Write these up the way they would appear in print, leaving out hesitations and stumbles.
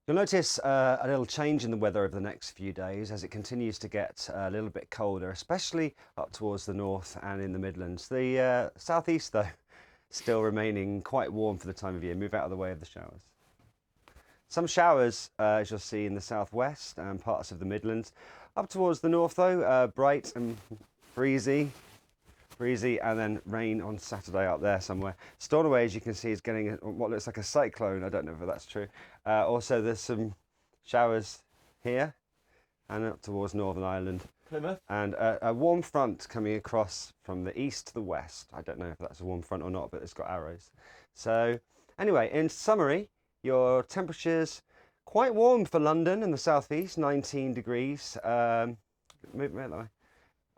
You'll notice a little change in the weather over the next few days as it continues to get a little bit colder, especially up towards the north and in the Midlands. The southeast, though, still remaining quite warm for the time of year. Move out of the way of the showers. Some showers, as you'll see, in the southwest and parts of the Midlands. Up towards the north, though, bright and breezy, and then rain on Saturday up there somewhere. Stornoway, as you can see, is getting what looks like a cyclone. I don't know if that's true. Also, there's some showers here and up towards Northern Ireland. Plymouth. And a warm front coming across from the east to the west. I don't know if that's a warm front or not, but it's got arrows. So anyway, in summary, your temperatures quite warm for London in the southeast, 19 degrees. Move that way.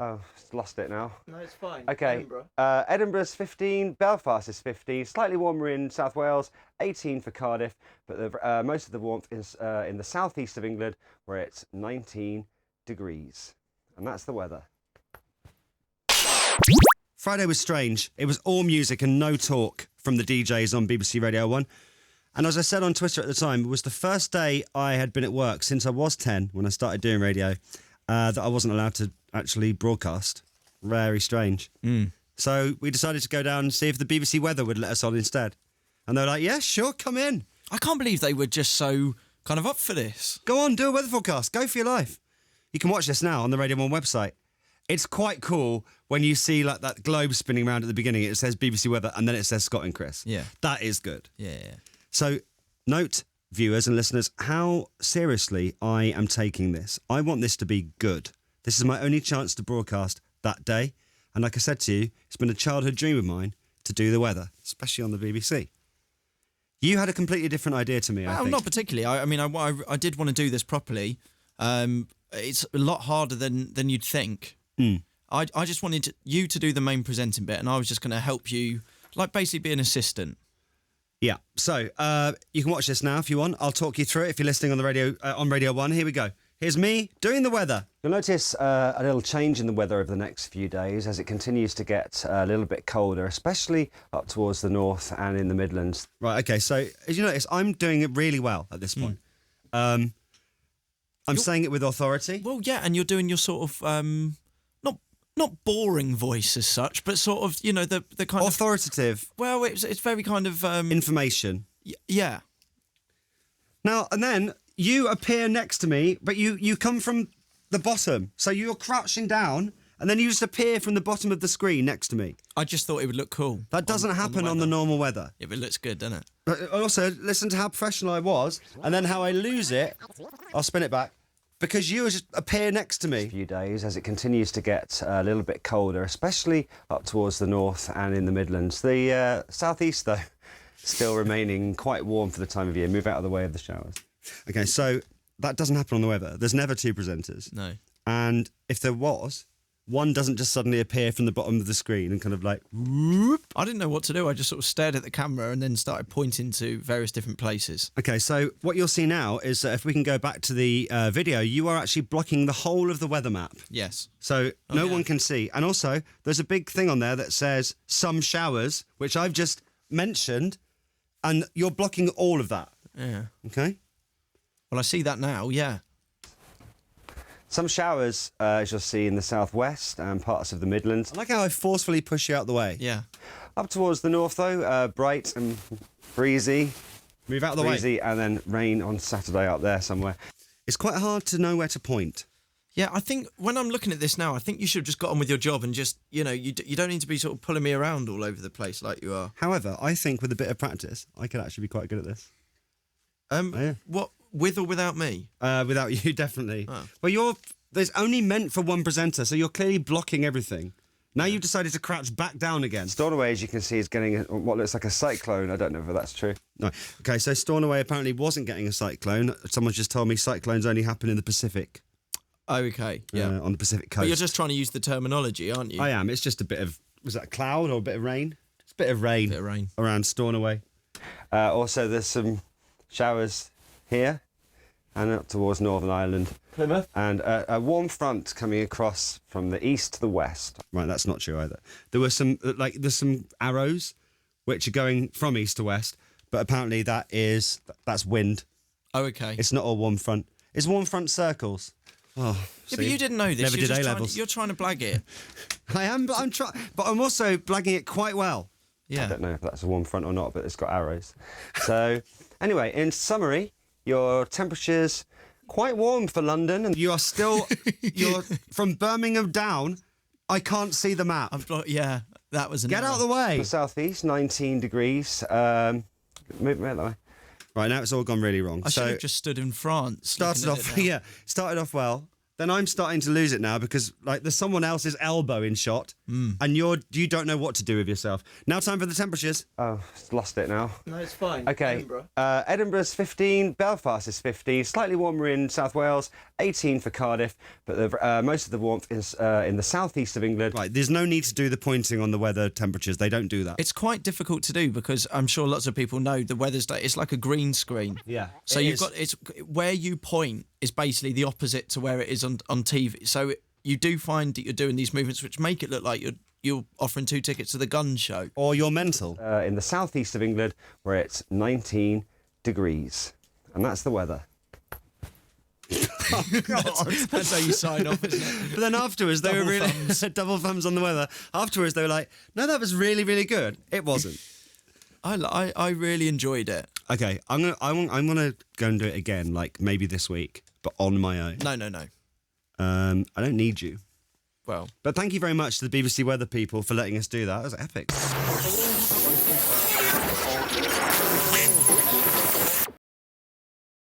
Oh, lost it now. No, it's fine. Okay. Edinburgh's 15, Belfast is 15, slightly warmer in South Wales, 18 for Cardiff, but most of the warmth is in the southeast of England, where it's 19 degrees. And that's the weather. Friday was strange. It was all music and no talk from the DJs on BBC Radio 1. And as I said on Twitter at the time, it was the first day I had been at work since I was 10, when I started doing radio, that I wasn't allowed to actually broadcast. Very strange. So we decided to go down and see if the BBC Weather would let us on instead. And they were like, yeah, sure, come in. I can't believe they were just so kind of up for this. Go on, do a weather forecast. Go for your life. You can watch this now on the Radio 1 website. It's quite cool when you see like that globe spinning around at the beginning. It says BBC Weather and then it says Scott and Chris. Yeah. That is good. Yeah. So note, viewers and listeners, how seriously I am taking this. I want this to be good. This is my only chance to broadcast that day. And like I said to you, it's been a childhood dream of mine to do the weather, especially on the BBC. You had a completely different idea to me, I think. Not particularly. I did want to do this properly. It's a lot harder than you'd think. I just wanted you to do the main presenting bit, and I was just going to help you, like basically be an assistant. Yeah. So you can watch this now if you want. I'll talk you through it if you're listening on the radio on Radio 1. Here we go. Here's me doing the weather. You'll notice a little change in the weather over the next few days as it continues to get a little bit colder, especially up towards the north and in the Midlands. Right, okay, so as you notice, I'm doing it really well at this point. I'm saying it with authority. Well, yeah, and you're doing your sort of not boring voice as such, but sort of, you know, the kind of authoritative. Well, it's very kind of information. Yeah. Now and then you appear next to me, but you come from the bottom, so you're crouching down, and then you just appear from the bottom of the screen next to me. I just thought it would look cool. That doesn't happen on the normal weather. Yeah, but it looks good, doesn't it? But also, listen to how professional I was, and then how I lose it. I'll spin it back. Because you just appear next to me. A few days as it continues to get a little bit colder, especially up towards the north and in the Midlands. The southeast, though, still remaining quite warm for the time of year. Move out of the way of the showers. Okay, so that doesn't happen on the weather. There's never two presenters. No. And if there was, one doesn't just suddenly appear from the bottom of the screen and kind of like, whoop. I didn't know what to do. I just sort of stared at the camera and then started pointing to various different places. Okay, so what you'll see now is that if we can go back to the video, you are actually blocking the whole of the weather map. Yes. So no one can see. And also, there's a big thing on there that says some showers, which I've just mentioned, and you're blocking all of that. Yeah. Okay? Well, I see that now, yeah. Some showers, as you'll see, in the southwest and parts of the Midlands. I like how I forcefully push you out the way. Yeah. Up towards the north, though, bright and breezy. Move out of the way. Breezy, and then rain on Saturday up there somewhere. It's quite hard to know where to point. Yeah, I think when I'm looking at this now, I think you should have just got on with your job and just, you know, you don't need to be sort of pulling me around all over the place like you are. However, I think with a bit of practice, I could actually be quite good at this. Yeah. What, with or without me? Without you, definitely. Oh. Well, there's only meant for one presenter, so you're clearly blocking everything. Now you've decided to crouch back down again. Stornoway, as you can see, is getting what looks like a cyclone. I don't know if that's true. No. Okay, so Stornoway apparently wasn't getting a cyclone. Someone just told me cyclones only happen in the Pacific. Okay, yeah. On the Pacific coast. But you're just trying to use the terminology, aren't you? I am. It's just a bit of, was that a cloud or a bit of rain? It's a bit of rain. Around Stornoway. Also, there's some showers here and up towards Northern Ireland. Plymouth. And a warm front coming across from the east to the west. Right, that's not true either. There were there's some arrows which are going from east to west, but apparently that's wind. Oh, okay. It's not all warm front. It's warm front circles. Oh, Yeah, but you didn't know this. Never You're did just A-levels. You're trying to blag it. I am, but I'm trying. But I'm also blagging it quite well. I Yeah. don't know if that's a warm front or not, but it's got arrows. So, anyway, in summary, your temperature's quite warm for London. And You are still. You're from Birmingham down. I can't see the map. Yeah, that was an Get error. out of the way. the southeast, 19 degrees. Move that way. Right now, it's all gone really wrong. I should have just stood in France. Started looking at off, it now. yeah, started off well. Then I'm starting to lose it now because like there's someone else's elbow in shot, and you don't know what to do with yourself. Now time for the temperatures. Oh, lost it now. No, it's fine. Okay, Edinburgh's 15, Belfast is 15, slightly warmer in South Wales, 18 for Cardiff, but most of the warmth is in the southeast of England. Right, there's no need to do the pointing on the weather temperatures. They don't do that. It's quite difficult to do because I'm sure lots of people know the weather's day. It's like a green screen. Yeah, So it you've is. got it's where you point is basically the opposite to where it is on TV. So you do find that you're doing these movements which make it look like you're offering 2 tickets to the gun show. Or you're mental. In the southeast of England, where it's 19 degrees. And that's the weather. That's how you sign off, isn't it? But then afterwards, they were Double really thumbs. double thumbs on the weather. Afterwards, they were like, "No, that was really, really good." It wasn't. I really enjoyed it. Okay, I'm gonna go and do it again, like maybe this week, but on my own. No. I don't need you. Well, But thank you very much to the BBC weather people for letting us do that. That was epic.